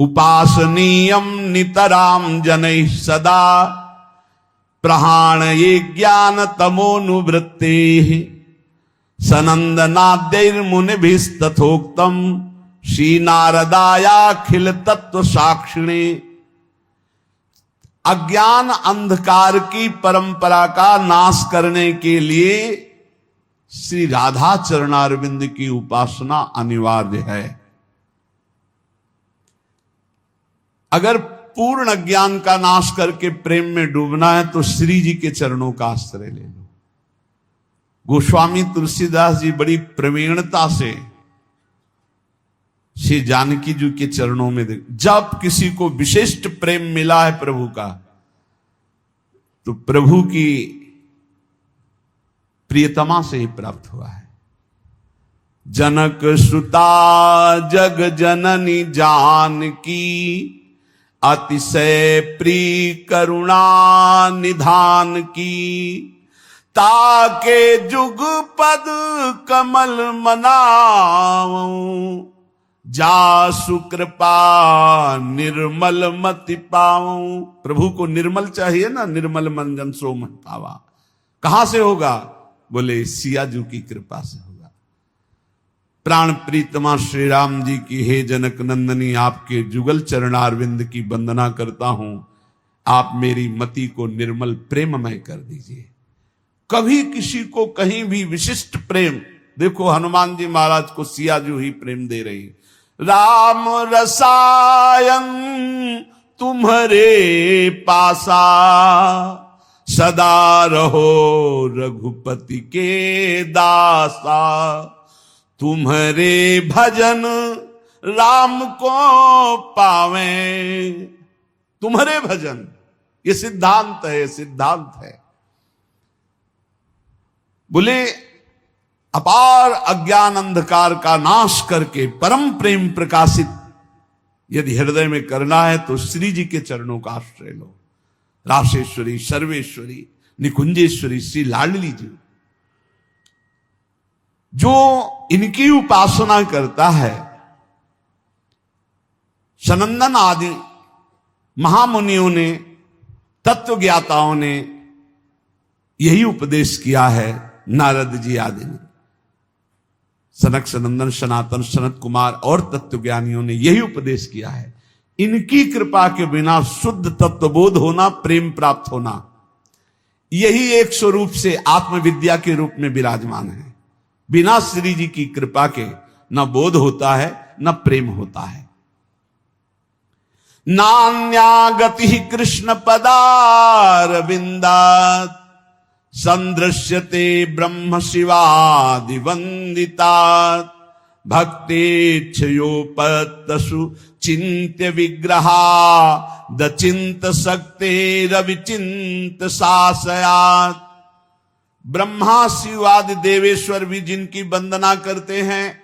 उपासनीयम नितराम जनैः सदा प्रहाण ये ज्ञान तमोनुवृत्ते सनंदनाद्यैर्मुनिभिस्तथोक्तम श्री नारदायाखिल तत्व साक्षिणे। अज्ञान अंधकार की परंपरा का नाश करने के लिए श्री राधा चरणारविंद की उपासना अनिवार्य है। अगर पूर्ण अज्ञान का नाश करके प्रेम में डूबना है तो श्री जी के चरणों का आश्रय ले लो। गोस्वामी तुलसीदास जी बड़ी प्रवीणता से श्री जानकी जी के चरणों में जब किसी को विशिष्ट प्रेम मिला है प्रभु का, तो प्रभु की प्रियतमा से ही प्राप्त हुआ है। जनक सुता जग जननी जानकी अतिशय प्रिय करुणा निधान की। ताके जुग पद कमल मनाऊं जासु कृपा निर्मल मति पाऊं। प्रभु को निर्मल चाहिए ना, निर्मल मन जन सो मन पावा। कहां से होगा? बोले सिया जी की कृपा से होगा। प्राण प्रीतमा श्री राम जी की हे जनक नंदनी आपके जुगल चरणारविंद की वंदना करता हूं। आप मेरी मति को निर्मल प्रेममय कर दीजिए। कभी किसी को कहीं भी विशिष्ट प्रेम, देखो हनुमान जी महाराज को सिया जी ही प्रेम दे रही। राम रसायन तुम्हारे पासा सदा रहो रघुपति के दासा। तुम्हारे भजन राम को पावे। तुम्हारे भजन, ये सिद्धांत है, सिद्धांत है। बोले अपार अज्ञान अंधकार का नाश करके परम प्रेम प्रकाशित यदि हृदय में करना है तो श्री जी के चरणों का आश्रय लो। राशेश्वरी, सर्वेश्वरी, निकुंजेश्वरी श्री लाडली जी, जो इनकी उपासना करता है, सनंदन आदि महामुनियों ने, तत्वज्ञाताओं ने यही उपदेश किया है। नारद जी आदि ने, सनक सनंदन सनातन सनत कुमार और तत्वज्ञानियों ने यही उपदेश किया है। इनकी कृपा के बिना शुद्ध तत्वबोध होना, प्रेम प्राप्त होना, यही एक स्वरूप से आत्मविद्या के रूप में विराजमान है। बिना श्री जी की कृपा के न बोध होता है न प्रेम होता है। नान्या गति कृष्ण पदारविंदात् संदृश्यते ब्रह्म शिवादि वंदितात्। भक्तेच्छयोपत्तसु चिन्त्य विग्रहा दचिंत शक्ते रविचिंत शासयात्। ब्रह्मा शिव आदि देवेश्वर भी जिनकी वंदना करते हैं,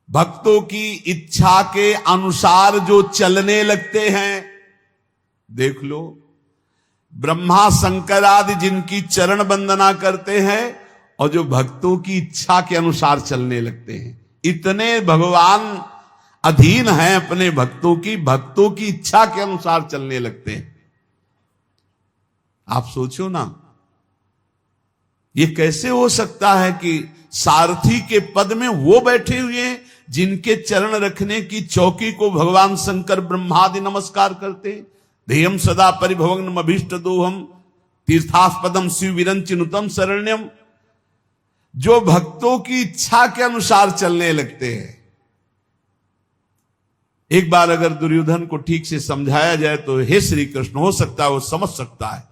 भक्तों की इच्छा के अनुसार जो चलने लगते हैं, देख लो ब्रह्मा शंकर आदि जिनकी चरण वंदना करते हैं और जो भक्तों की इच्छा के अनुसार चलने लगते हैं, इतने भगवान अधीन हैं अपने भक्तों की इच्छा के अनुसार चलने लगते हैं। आप सोचो ना, ये कैसे हो सकता है कि सारथी के पद में वो बैठे हुए हैं जिनके चरण रखने की चौकी को भगवान शंकर ब्रह्मादि नमस्कार करते हैं। ध्येयम सदा परिभवग्नम अभीष्ट दोहम तीर्थास्पदम शिव विरंचिनुतम शरण्यम। जो भक्तों की इच्छा के अनुसार चलने लगते हैं। एक बार अगर दुर्योधन को ठीक से समझाया जाए तो हे श्री कृष्ण, हो सकता है वो समझ सकता है।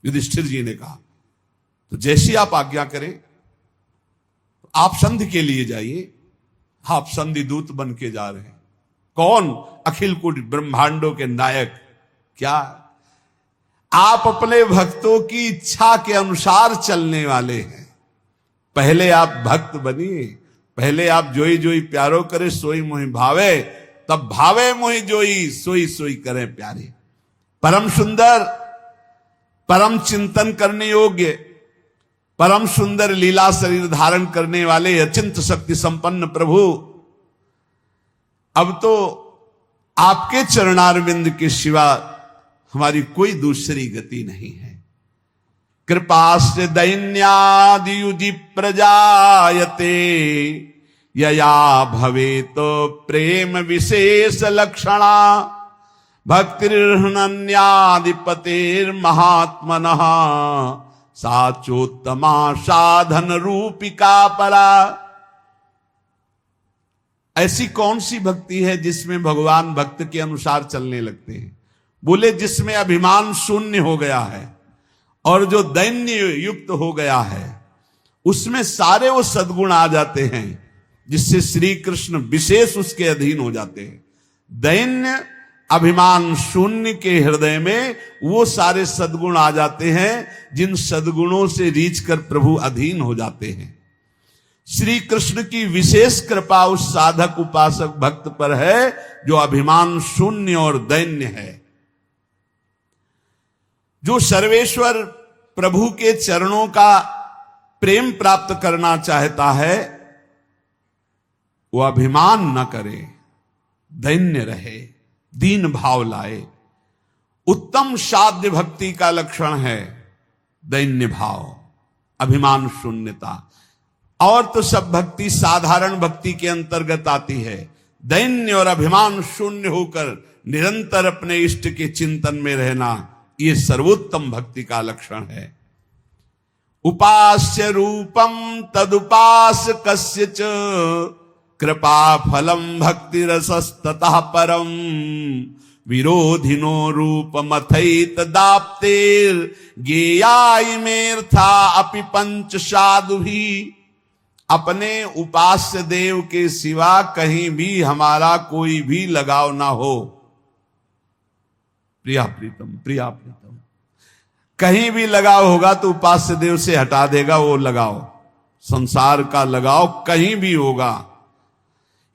युधिष्ठिर जी ने कहा तो जैसी आप आज्ञा करें, आप संधि के लिए जाइए। आप संधि दूत बन के जा रहे हैं। कौन? अखिल कुट ब्रह्मांडों के नायक। क्या आप अपने भक्तों की इच्छा के अनुसार चलने वाले हैं। पहले आप भक्त बनिए, पहले आप जोई जोई प्यारो करे सोई मोहि भावे, तब भावे मोहि जोई सोई सोई करे प्यारे। परम सुंदर, परम चिंतन करने योग्य, परम सुंदर लीला शरीर धारण करने वाले अचिंत शक्ति संपन्न प्रभु अब तो आपके चरणारविंद के सिवा हमारी कोई दूसरी गति नहीं है। कृपास्य दैन्यादियुधि प्रजायते यया भवेत प्रेम विशेष लक्षणा भक्तिर्हनन्याधिपतेर्महात्मनः साचोत्तमा साधन रूपिका परा। ऐसी कौन सी भक्ति है जिसमें भगवान भक्त के अनुसार चलने लगते हैं? बोले जिसमें अभिमान शून्य हो गया है और जो दैन्य युक्त हो गया है, उसमें सारे वो सद्गुण आ जाते हैं जिससे श्री कृष्ण विशेष उसके अधीन हो जाते हैं। दैन्य अभिमान शून्य के हृदय में वो सारे सद्गुण आ जाते हैं जिन सद्गुणों से रीछ कर प्रभु अधीन हो जाते हैं। श्री कृष्ण की विशेष कृपा उस साधक उपासक भक्त पर है जो अभिमान शून्य और दैन्य है। जो सर्वेश्वर प्रभु के चरणों का प्रेम प्राप्त करना चाहता है वो अभिमान न करे, दैन्य रहे, दीन भाव लाए। उत्तम साध्य भक्ति का लक्षण है दैन्य भाव, अभिमान शून्यता। और तो सब भक्ति साधारण भक्ति के अंतर्गत आती है। दैन्य और अभिमान शून्य होकर निरंतर अपने इष्ट के चिंतन में रहना, ये सर्वोत्तम भक्ति का लक्षण है। उपास्य रूपम तदुपास कस्यच कृपा फलम भक्ति रसस्ततः परम विरोधिनो रूप मथैत दाप्तेर गेयायमेर्था अपि पंच साधु भी। अपने उपास्य देव के सिवा कहीं भी हमारा कोई भी लगाव ना हो। प्रिया प्रीतम, प्रिया प्रीतम, कहीं भी लगाव होगा तो उपास्य देव से हटा देगा वो लगाव। संसार का लगाव कहीं भी होगा,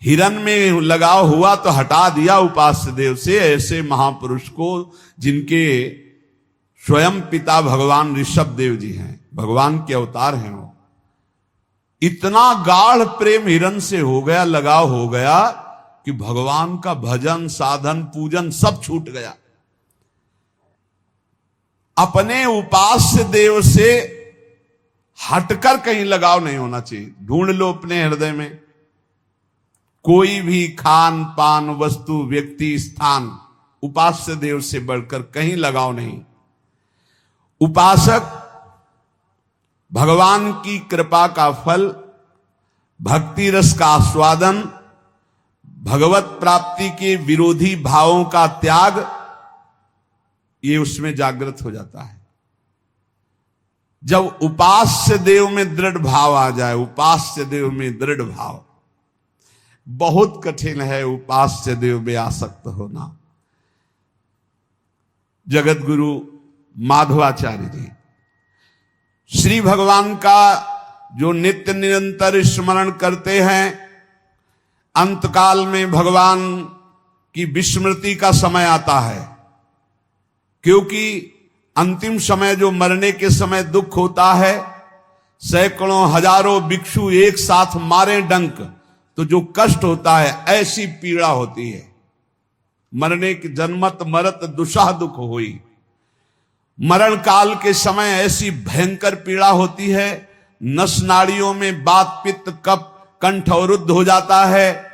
हिरन में लगाव हुआ तो हटा दिया उपास्य देव से। ऐसे महापुरुष को जिनके स्वयं पिता भगवान ऋषभ देव जी हैं, भगवान के अवतार हैं, वो इतना गाढ़ प्रेम हिरन से हो गया, लगाव हो गया कि भगवान का भजन साधन पूजन सब छूट गया। अपने उपास्य देव से हटकर कहीं लगाव नहीं होना चाहिए। ढूंढ लो अपने हृदय में कोई भी खान पान वस्तु व्यक्ति स्थान उपास्य देव से बढ़कर कहीं लगाव नहीं। उपासक भगवान की कृपा का फल, भक्ति रस का आस्वादन, भगवत प्राप्ति के विरोधी भावों का त्याग, ये उसमें जागृत हो जाता है। जब उपास्य देव में दृढ़ भाव आ जाए, उपास्य देव में दृढ़ भाव, बहुत कठिन है उपास्य देव में आसक्त होना। जगत गुरु माधवाचार्य जी श्री भगवान का जो नित्य निरंतर स्मरण करते हैं, अंतकाल में भगवान की विस्मृति का समय आता है, क्योंकि अंतिम समय जो मरने के समय दुख होता है, सैकड़ों हजारों भिक्षु एक साथ मारे डंक तो जो कष्ट होता है, ऐसी पीड़ा होती है। मरने की जन्मत मरत दुशाह दुख हुई। मरण काल के समय ऐसी भयंकर पीड़ा होती है, नस नाड़ियों में बात पित्त कफ कंठ अवरुद्ध हो जाता है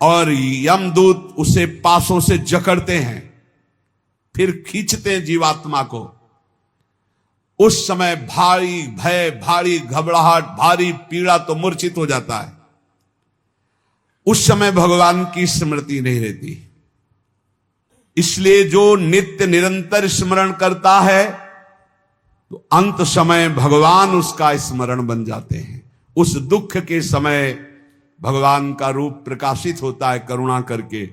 और यमदूत उसे पासों से जकड़ते हैं, फिर खींचते हैं जीवात्मा को। उस समय भारी भय, भारी घबराहट, भारी पीड़ा तो मूर्छित हो जाता है। उस समय भगवान की स्मृति नहीं रहती। इसलिए जो नित्य निरंतर स्मरण करता है तो अंत समय भगवान उसका स्मरण बन जाते हैं। उस दुख के समय भगवान का रूप प्रकाशित होता है करुणा करके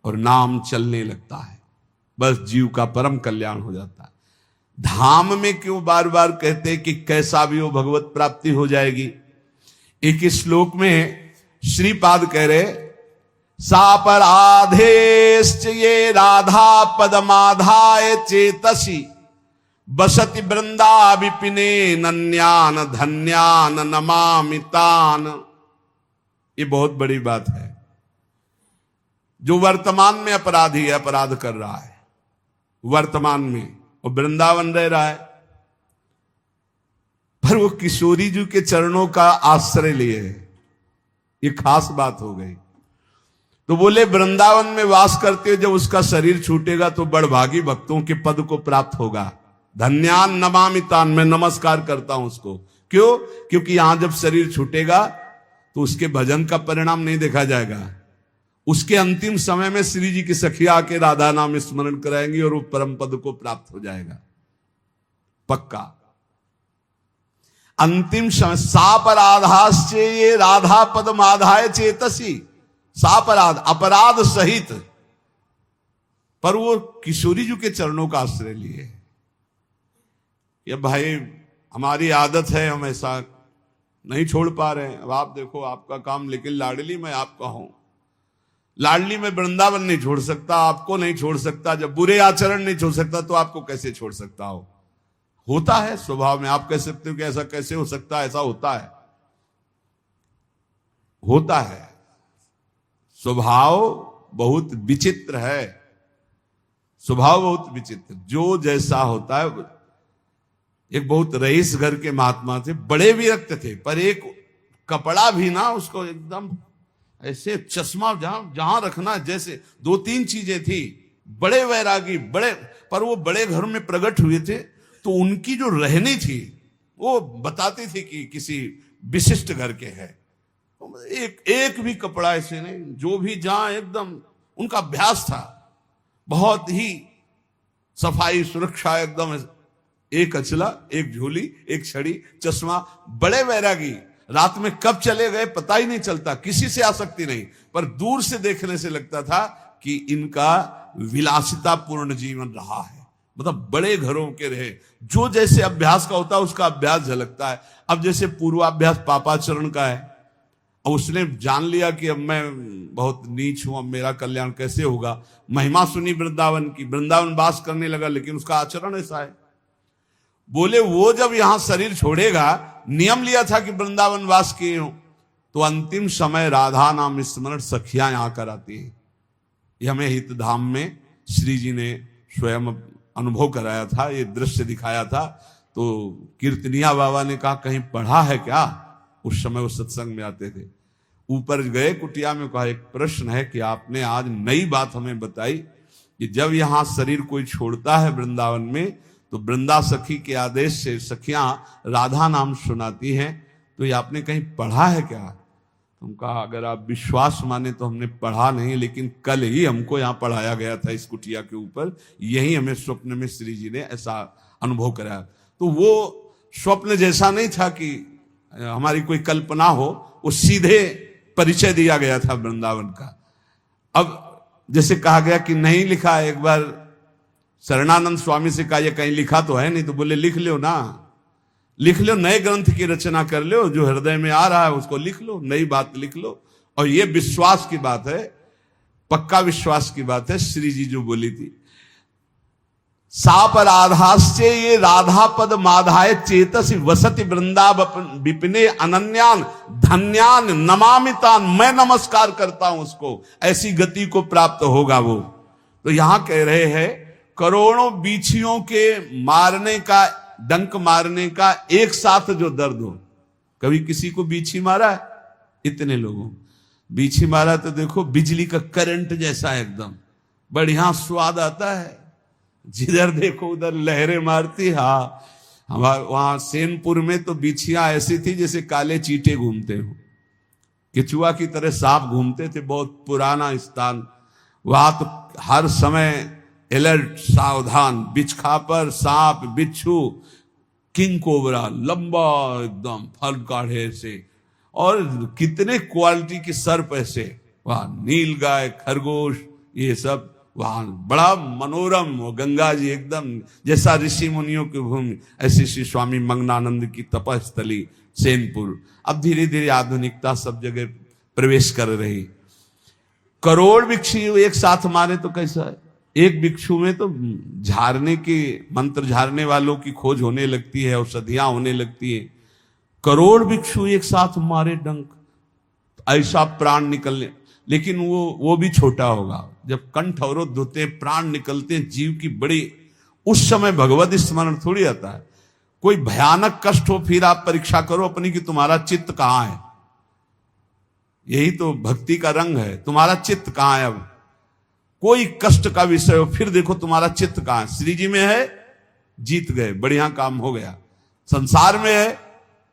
और नाम चलने लगता है, बस जीव का परम कल्याण हो जाता है। धाम में क्यों बार बार कहते कि कैसा भी हो भगवत प्राप्ति हो जाएगी। एक श्लोक में श्रीपाद कह रहे, सापराधेश्च ये राधा पदमाधाय चेतसी बसति वृंदा विपिने नन्यान धन्यान नमामितान। ये बहुत बड़ी बात है। जो वर्तमान में अपराधी है, अपराध कर रहा है वर्तमान में, और वृंदावन रह रहा है, पर वो किशोरी जी के चरणों का आश्रय लिए है। ये खास बात हो गई। तो बोले वृंदावन में वास करते हुए जब उसका शरीर छूटेगा तो बड़भागी भक्तों के पद को प्राप्त होगा। धन्यान नमामि तान, मैं नमस्कार करता हूं उसको। क्यों? क्योंकि यहां जब शरीर छूटेगा तो उसके भजन का परिणाम नहीं देखा जाएगा। उसके अंतिम समय में श्री जी की सखिया आके राधा नाम स्मरण कराएंगी और वो परम पद को प्राप्त हो जाएगा पक्का। अंतिम समय सापराधाश्चे ये राधा पद माधाय चेतसी, सापराध अपराध सहित, पर वो किशोरी जी के चरणों का आश्रय लिए। ये भाई हमारी आदत है, हम ऐसा नहीं छोड़ पा रहे हैं। अब आप देखो आपका काम, लेकिन लाडली मैं आपका हूं, लाडली में वृंदावन नहीं छोड़ सकता, आपको नहीं छोड़ सकता, जब बुरे आचरण नहीं छोड़ सकता तो आपको कैसे छोड़ सकता हो? होता है स्वभाव में। आप कह सकते हो कि ऐसा कैसे हो सकता है, ऐसा होता है, होता है। स्वभाव बहुत विचित्र है, स्वभाव बहुत विचित्र। जो जैसा होता है। एक बहुत रईस घर के महात्मा थे, बड़े विरक्त थे, पर एक कपड़ा भी ना उसको एकदम ऐसे चश्मा जहां रखना, जैसे दो तीन चीजें थी। बड़े वैरागी, बड़े, पर वो बड़े घर में प्रकट हुए थे तो उनकी जो रहनी थी वो बताती थी कि किसी विशिष्ट घर के है। एक भी कपड़ा ऐसे नहीं, जो भी जहां एकदम उनका अभ्यास था, बहुत ही सफाई सुरक्षा एकदम। एक अचला, एक झोली, एक छड़ी, चश्मा, बड़े वैरागी। रात में कब चले गए पता ही नहीं चलता, किसी से आसक्ति नहीं, पर दूर से देखने से लगता था कि इनका विलासिता पूर्ण जीवन रहा है। मतलब बड़े घरों के रहे, जो जैसे अभ्यास का होता है उसका अभ्यास झलकता है। अब जैसे पूर्वाभ्यास पापाचरण का है, अब उसने जान लिया कि अब मैं बहुत नीच हूं, अब मेरा कल्याण कैसे होगा। महिमा सुनी वृंदावन की, वृंदावन वास करने लगा, लेकिन उसका आचरण ऐसा है। बोले वो जब यहां शरीर छोड़ेगा, नियम लिया था कि वृंदावन वास किए हो, तो अंतिम समय राधा नाम स्मरण सखियां यहां कर आती है। ये हमें हितधाम में श्री जी ने स्वयं अनुभव कराया था, ये दृश्य दिखाया था। तो कीर्तनिया बाबा ने कहा कहीं पढ़ा है क्या? उस समय वो सत्संग में आते थे। ऊपर गए कुटिया में, कहा एक प्रश्न है कि आपने आज नई बात हमें बताई कि जब यहां शरीर कोई छोड़ता है वृंदावन में तो वृंदा सखी के आदेश से सखियां राधा नाम सुनाती हैं, तो ये आपने कहीं पढ़ा है क्या? तुम कहा अगर आप विश्वास माने तो हमने पढ़ा नहीं, लेकिन कल ही हमको यहाँ पढ़ाया गया था इस कुटिया के ऊपर। यही हमें स्वप्न में श्री जी ने ऐसा अनुभव कराया। तो वो स्वप्न जैसा नहीं था कि हमारी कोई कल्पना हो, वो सीधे परिचय दिया गया था वृंदावन का। अब जैसे कहा गया कि नहीं लिखा, एक बार शरणानंद स्वामी से कहा ये कहीं लिखा तो है नहीं, तो बोले लिख लो ना, लिख लो, नए ग्रंथ की रचना कर लो, जो हृदय में आ रहा है उसको लिख लो, नई बात लिख लो। और ये विश्वास की बात है, पक्का विश्वास की बात है। श्री जी जो बोली थी, सापराधाश्चे ये राधा पद माधाय चेतसी वसति वृंदा विपिने अनन्यान धन्यान नमामितान, मैं नमस्कार करता हूं उसको, ऐसी गति को प्राप्त होगा वो। तो यहां कह रहे हैं करोड़ों बीछियों के मारने का, डंक मारने का एक साथ जो दर्द हो। कभी किसी को बीछी मारा है? इतने लोगों बीछी मारा तो देखो बिजली का करंट जैसा एकदम बढ़िया स्वाद आता है, जिधर देखो उधर लहरें मारती। हाँ, हमारे वहां सेनपुर में तो बिछियां ऐसी थी जैसे काले चींटे घूमते हो, केचुआ की तरह सांप घूमते थे। बहुत पुराना स्थान, वहां तो हर समय अलर्ट, सावधान, बिच्छखापर, सांप, बिच्छू, किंग कोबरा, लंबा एकदम फल काढ़े से, और कितने क्वालिटी के सर्प ऐसे, वहां नील गाय, खरगोश, ये सब वहां बड़ा मनोरम। वो गंगा जी एकदम जैसा ऋषि मुनियों की भूमि, ऐसी श्री स्वामी मंगनानंद की तपस्थली सेनपुर। अब धीरे धीरे आधुनिकता सब जगह प्रवेश कर रही। करोड़ भिक्षु एक साथ मारे तो कैसा है? एक भिक्षु में तो झाड़ने की, मंत्र झाड़ने वालों की खोज होने लगती है, औषधियां होने लगती है। करोड़ भिक्षु एक साथ मारे डंक, ऐसा प्राण निकलने। लेकिन वो भी छोटा होगा। जब कंठ अवरुद्ध होते, प्राण निकलते हैं जीव की बड़ी, उस समय भगवत स्मरण थोड़ी आता है। कोई भयानक कष्ट हो फिर आप परीक्षा करो अपनी कि तुम्हारा चित्त कहां है। यही तो भक्ति का रंग है। तुम्हारा चित्त कहां है? अब कोई कष्ट का विषय हो फिर देखो तुम्हारा चित्त कहां है। श्री जी में है, जीत गए, बढ़िया काम हो गया। संसार में है,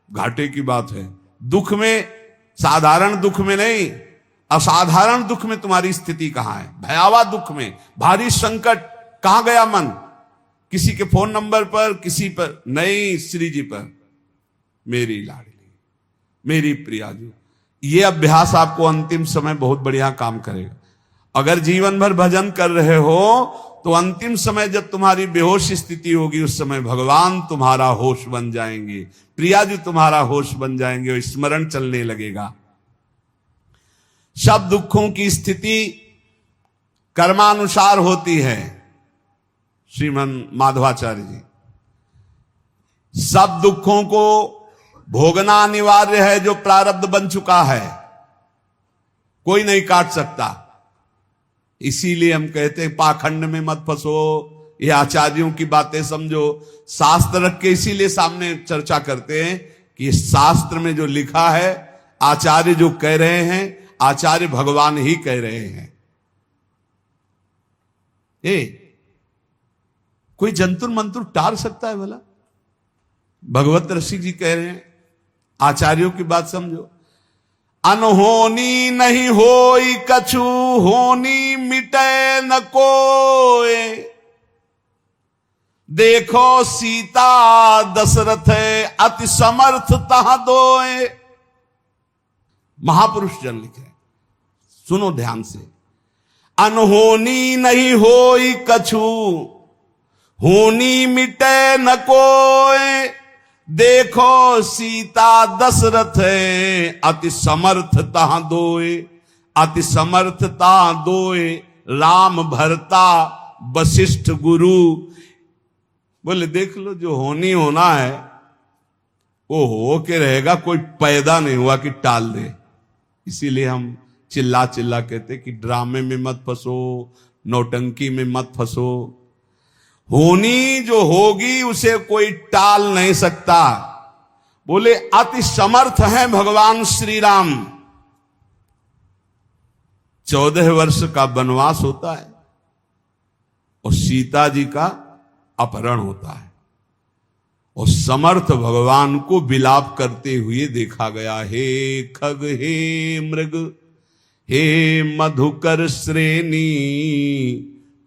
घाटे की बात है। दुख में, साधारण दुख में नहीं, असाधारण दुख में तुम्हारी स्थिति कहां है? भयावह दुख में, भारी संकट, कहां गया मन? किसी के फोन नंबर पर, किसी पर नहीं, श्री जी पर। मेरी लाडली, मेरी प्रियाजू। ये अभ्यास आपको अंतिम समय बहुत बढ़िया काम करेगा। अगर जीवन भर भजन कर रहे हो तो अंतिम समय जब तुम्हारी बेहोश स्थिति होगी, उस समय भगवान तुम्हारा होश बन जाएंगे, प्रियाजू तुम्हारा होश बन जाएंगे और स्मरण चलने लगेगा। सब दुखों की स्थिति कर्मानुसार होती है। श्रीमन माधवाचार्य जी, सब दुखों को भोगना अनिवार्य है। जो प्रारब्ध बन चुका है कोई नहीं काट सकता। इसीलिए हम कहते हैं पाखंड में मत फंसो, ये आचार्यों की बातें समझो। शास्त्र रख के इसीलिए सामने चर्चा करते हैं कि शास्त्र में जो लिखा है, आचार्य जो कह रहे हैं, आचार्य भगवान ही कह रहे हैं। कोई जंतुर मंतुर टाल सकता है भला? भगवत ऋषि जी कह रहे हैं, आचार्यों की बात समझो। अनहोनी नहीं होई कछु, होनी मिटे न कोय। देखो सीता दशरथ अति समर्थ तहां दोए। महापुरुष जन लिखे, सुनो ध्यान से। अनहोनी नहीं होई कछु, होनी मिटे न कोय। देखो सीता दशरथ अति समर्थ तहां दोए। अति समर्थ तहां दोए, राम भरता वशिष्ठ गुरु। बोले देख लो, जो होनी होना है वो हो के रहेगा, कोई पैदा नहीं हुआ कि टाल दे। इसीलिए हम चिल्ला चिल्ला कहते कि ड्रामे में मत फंसो, नौटंकी में मत फंसो। होनी जो होगी उसे कोई टाल नहीं सकता। बोले अति समर्थ हैं भगवान श्री राम। 14 वर्ष का वनवास होता है और सीता जी का अपहरण होता है, और समर्थ भगवान को विलाप करते हुए देखा गया। हे खग, हे मृग, हे मधुकर श्रेणी,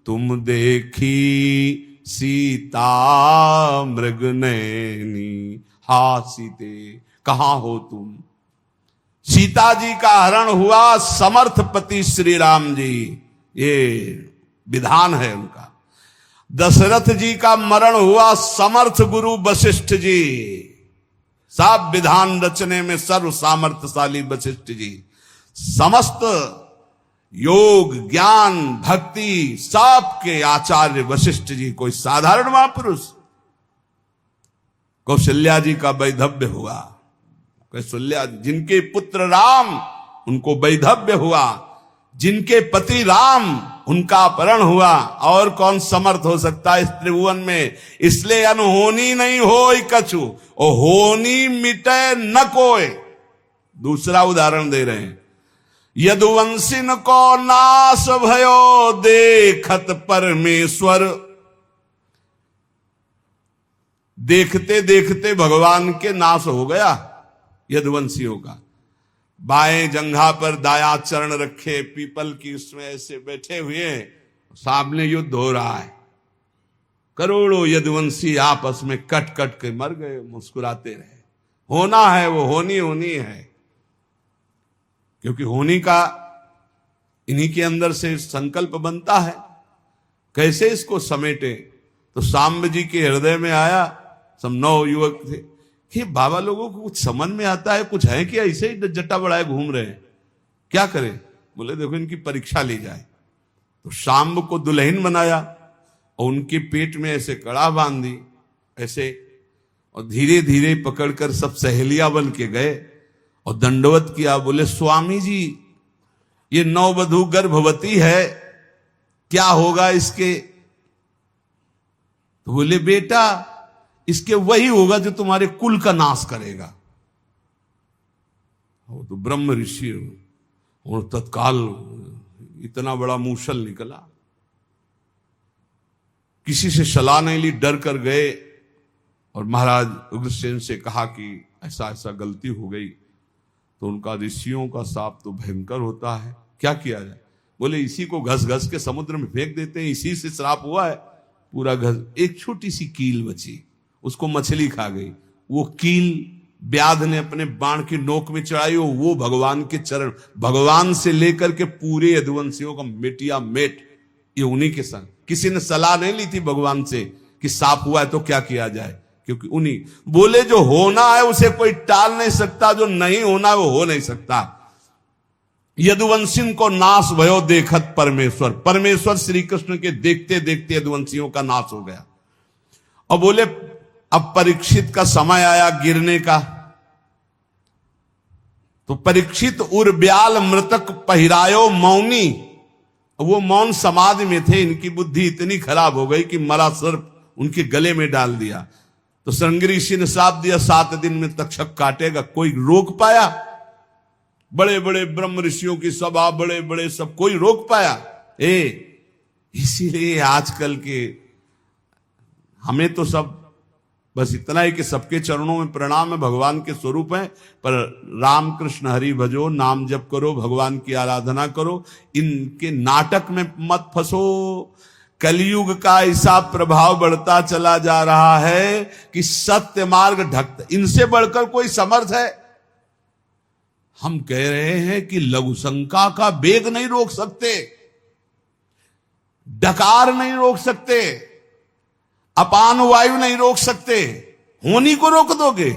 तुम देखी सीता मृग नैनी। हा सीते, कहां हो तुम? सीता जी का हरण हुआ समर्थ पति श्री राम जी, ये विधान है उनका। दशरथ जी का मरण हुआ समर्थ गुरु वशिष्ठ जी। सब विधान रचने में सर्व सामर्थ्यशाली वशिष्ठ जी। समस्त योग, ज्ञान, भक्ति सबके आचार्य वशिष्ठ जी। कोई साधारण महापुरुष। कौशल्या जी का वैधव्य हुआ। कौशल्या जिनके पुत्र राम, उनको वैधव्य हुआ। जिनके पति राम, उनका अपहरण हुआ। और कौन समर्थ हो सकता है इस त्रिभुवन में? इसलिए अनहोनी नहीं होई कछु, और होनी मिटे न कोय। दूसरा उदाहरण दे रहे हैं। यदुवंशिन को नाश भयो, देखत परमेश्वर। देखते देखते भगवान के नाश हो गया यदुवंशियों का। बाएं जंघा पर दाया चरण रखे, पीपल की उसमें ऐसे बैठे हुए, सामने युद्ध हो रहा है। करोड़ों यदुवंशी आपस में कट कट के मर गए, मुस्कुराते रहे। होना है वो, होनी होनी है। क्योंकि होनी का इन्हीं के अंदर से संकल्प बनता है। कैसे इसको समेटे? तो सांब जी के हृदय में आया। सब 9 युवक थे कि बाबा लोगों को कुछ समझ में आता है, कुछ है कि ऐसे ही जट्टा बढ़ाए घूम रहे हैं, क्या करें? बोले देखो इनकी परीक्षा ली जाए। तो सांब को दुल्हन बनाया और उनके पेट में ऐसे कड़ा बांध दी ऐसे, और धीरे धीरे पकड़कर सब सहेलियां बन के गए और दंडवत किया। बोले स्वामी जी, ये नववधू गर्भवती है, क्या होगा इसके? तो बोले बेटा इसके वही होगा जो तुम्हारे कुल का नाश करेगा। वो तो ब्रह्म ऋषि और तत्काल इतना बड़ा मूसल निकला, किसी से सलाह नहीं ली, डर कर गए और महाराज उग्रसेन से कहा कि ऐसा ऐसा गलती हो गई। तो उनका ऋषियों का शाप तो भयंकर होता है, क्या किया जाए? बोले इसी को घस घस के समुद्र में फेंक देते हैं, इसी से श्राप हुआ है पूरा घस। एक छोटी सी कील बची, उसको मछली खा गई। वो कील व्याध ने अपने बाण की नोक में चढ़ाई, वो भगवान के चरण, भगवान से लेकर के पूरे यदुवंशियों का मेटिया मेट ये उन्हीं के संग। किसी ने सलाह नहीं ली थी भगवान से कि सांप हुआ है तो क्या किया जाए, क्योंकि उन्हीं बोले जो होना है उसे कोई टाल नहीं सकता, जो नहीं होना है वो हो नहीं सकता। यदुवंशियों को नाश भयो देखत परमेश्वर, परमेश्वर श्री कृष्ण के देखते देखते यदुवंशियों का नाश हो गया। और बोले अब परीक्षित का समय आया गिरने का। तो परीक्षित उर्ब्याल मृतक पहिरायो मौनी, वो मौन समाधि में थे, इनकी बुद्धि इतनी खराब हो गई कि मरा सर्प उनके गले में डाल दिया। तो श्रृंगी ऋषि ने श्राप दिया 7 दिन में तक्षक काटेगा। कोई रोक पाया? बड़े बड़े ब्रह्म ऋषियों की सभा, बड़े बड़े सब, कोई रोक पाया? इसीलिए आजकल के हमें तो सब बस इतना ही कि सबके चरणों में प्रणाम है, भगवान के स्वरूप है, पर राम कृष्ण हरि भजो, नाम जप करो, भगवान की आराधना करो, इनके नाटक में मत फंसो। कलयुग का ऐसा प्रभाव बढ़ता चला जा रहा है कि सत्य मार्ग ढकता, इनसे बढ़कर कोई समर्थ है? हम कह रहे हैं कि लघु शंका का वेग नहीं रोक सकते, डकार नहीं रोक सकते, अपान वायु नहीं रोक सकते, होनी को रोक दोगे,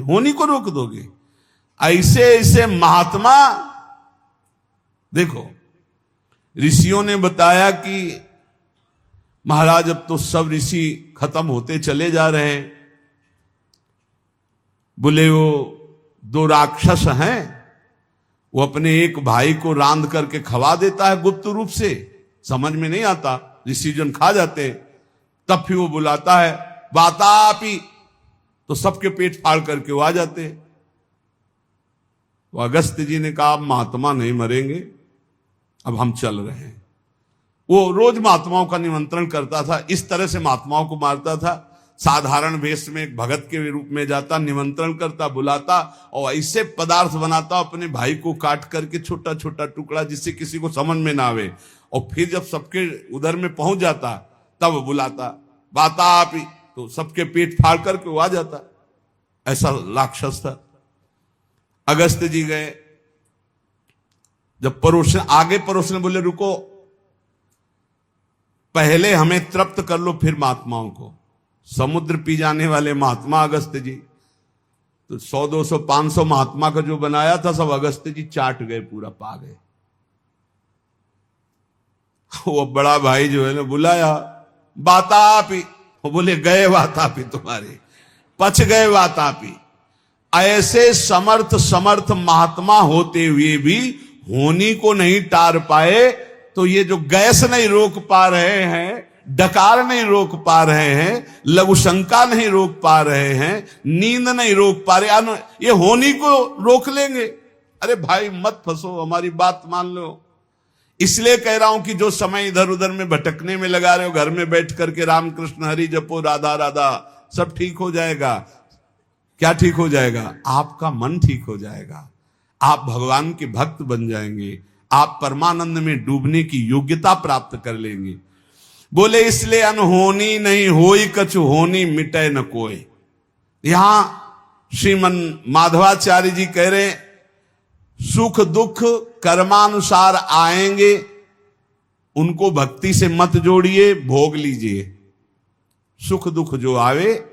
होनी को रोक दोगे। ऐसे ऐसे महात्मा देखो, ऋषियों ने बताया कि महाराज अब तो सब ऋषि खत्म होते चले जा रहे हैं। बोले वो 2 राक्षस हैं, वो अपने एक भाई को रांध करके खवा देता है गुप्त रूप से, समझ में नहीं आता, ऋषि जन खा जाते। तब फिर वो बुलाता है वातापी, तो सबके पेट फाड़ करके वो आ जाते। तो अगस्त्य जी ने कहा महात्मा नहीं मरेंगे, अब हम चल रहे हैं। वो रोज महात्माओं का निमंत्रण करता था, इस तरह से महात्माओं को मारता था। साधारण वेश में एक भगत के रूप में जाता, निमंत्रण करता, बुलाता और ऐसे पदार्थ बनाता अपने भाई को काट करके छोटा छोटा टुकड़ा, जिससे किसी को समझ में ना आवे। और फिर जब सबके उधर में पहुंच जाता तब बुलाता वातापी, तो सबके पेट फाड़ करके वो आ जाता। ऐसा राक्षस था। अगस्त्य जी गए, जब परोसन आगे परोसन बोले रुको, पहले हमें तृप्त कर लो फिर महात्माओं को। समुद्र पी जाने वाले महात्मा अगस्त्य जी, तो 100 200 500 महात्मा का जो बनाया था सब अगस्त्य जी चाट गए, पूरा पा गए। वो बड़ा भाई जो है ना बुलाया वातापी, वो बोले गए वातापी, तुम्हारे पच गए वातापी। ऐसे समर्थ समर्थ महात्मा होते हुए भी होनी को नहीं टार पाए, तो ये जो गैस नहीं रोक पा रहे हैं, डकार नहीं रोक पा रहे हैं, लघु शंका नहीं रोक पा रहे हैं, नींद नहीं रोक पा रहे, ये होनी को रोक लेंगे। अरे भाई मत फंसो, हमारी बात मान लो। इसलिए कह रहा हूं कि जो समय इधर उधर में भटकने में लगा रहे हो, घर में बैठ करके राम कृष्ण हरि जपो, राधा राधा, सब ठीक हो जाएगा। क्या ठीक हो जाएगा? आपका मन ठीक हो जाएगा, आप भगवान के भक्त बन जाएंगे, आप परमानंद में डूबने की योग्यता प्राप्त कर लेंगे। बोले इसलिए अनहोनी नहीं होई कछु होनी मिटे न कोई। यहां श्रीमन माधवाचार्य जी कह रहे सुख दुख कर्मानुसार आएंगे, उनको भक्ति से मत जोड़िए, भोग लीजिए। सुख दुख जो आवे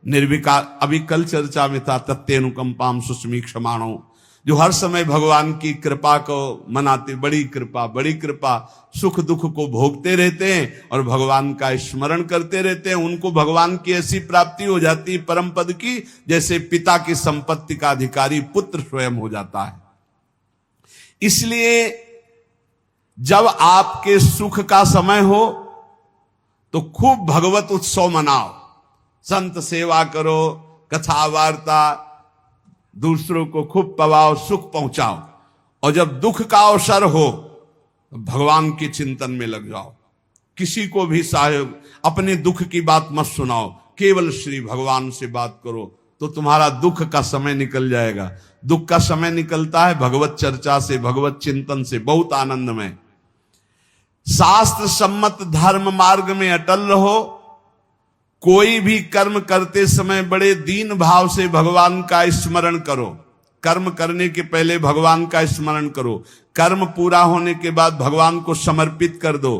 निर्विकार, अभी कल चर्चा में था तत्तेनुकंपाम सुस्मी क्षमाणो, जो हर समय भगवान की कृपा को मनाते, बड़ी कृपा बड़ी कृपा, सुख दुख को भोगते रहते हैं और भगवान का स्मरण करते रहते हैं। उनको भगवान की ऐसी प्राप्ति हो जाती है परम पद की, जैसे पिता की संपत्ति का अधिकारी पुत्र स्वयं हो जाता है। इसलिए जब आपके सुख का समय हो तो खूब भगवत उत्सव मनाओ, संत सेवा करो, कथा वार्ता, दूसरों को खूब पवाओ, सुख पहुंचाओ। और जब दुख का अवसर हो तो भगवान के चिंतन में लग जाओ। किसी को भी साहेब अपने दुख की बात मत सुनाओ, केवल श्री भगवान से बात करो तो तुम्हारा दुख का समय निकल जाएगा। दुख का समय निकलता है भगवत चर्चा से, भगवत चिंतन से, बहुत आनंद में। शास्त्र सम्मत धर्म मार्ग में अटल रहो। कोई भी कर्म करते समय बड़े दीन भाव से भगवान का स्मरण करो। कर्म करने के पहले भगवान का स्मरण करो, कर्म पूरा होने के बाद भगवान को समर्पित कर दो।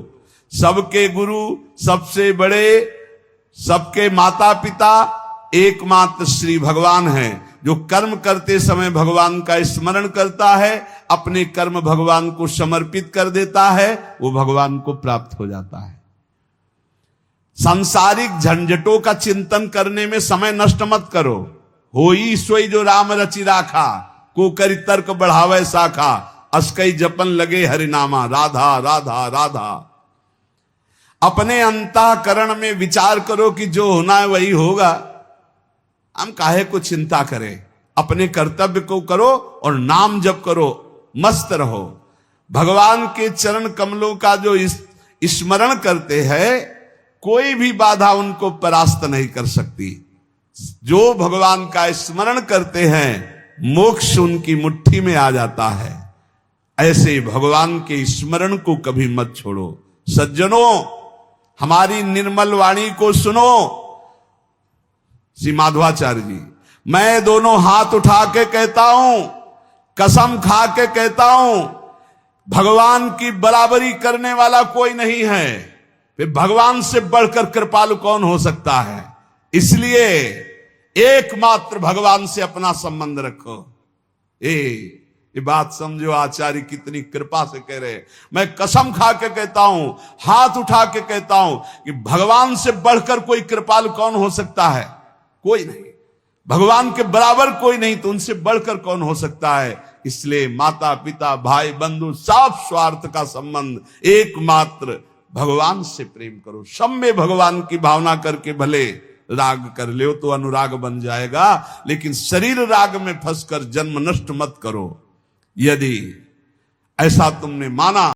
सबके गुरु, सबसे बड़े, सबके माता पिता एकमात्र श्री भगवान हैं। जो कर्म करते समय भगवान का स्मरण करता है, अपने कर्म भगवान को समर्पित कर देता है, वो भगवान को प्राप्त हो जाता है। सांसारिक झंझटों का चिंतन करने में समय नष्ट मत करो। होई सोई जो राम रचि राखा, को करि तर्क बढ़ावे शाखा, अस्कई जपन लगे हरिनामा, राधा राधा राधा। अपने अंतःकरण में विचार करो कि जो होना है वही होगा, हम काहे को चिंता करें। अपने कर्तव्य को करो और नाम जप करो, मस्त रहो। भगवान के चरण कमलों का जो स्मरण करते हैं, कोई भी बाधा उनको परास्त नहीं कर सकती। जो भगवान का स्मरण करते हैं, मोक्ष उनकी मुट्ठी में आ जाता है। ऐसे भगवान के स्मरण को कभी मत छोड़ो। सज्जनों, हमारी निर्मल वाणी को सुनो। श्री माधवाचार्य जी, मैं दोनों हाथ उठा के कहता हूं, कसम खा के कहता हूं, भगवान की बराबरी करने वाला कोई नहीं है। फिर भगवान से बढ़कर कृपालु कौन हो सकता है? इसलिए एकमात्र भगवान से अपना संबंध रखो। ये बात समझो, आचार्य कितनी कृपा से कह रहे हैं। मैं कसम खा के कहता हूं, हाथ उठा के कहता हूं कि भगवान से बढ़कर कोई कृपालु कौन हो सकता है? कोई नहीं। भगवान के बराबर कोई नहीं, तो उनसे बढ़कर कौन हो सकता है? इसलिए माता पिता भाई बंधु सब स्वार्थ का संबंध, एकमात्र भगवान से प्रेम करो। सब में भगवान की भावना करके भले राग कर ले तो अनुराग बन जाएगा, लेकिन शरीर राग में फंसकर जन्म नष्ट मत करो। यदि ऐसा तुमने माना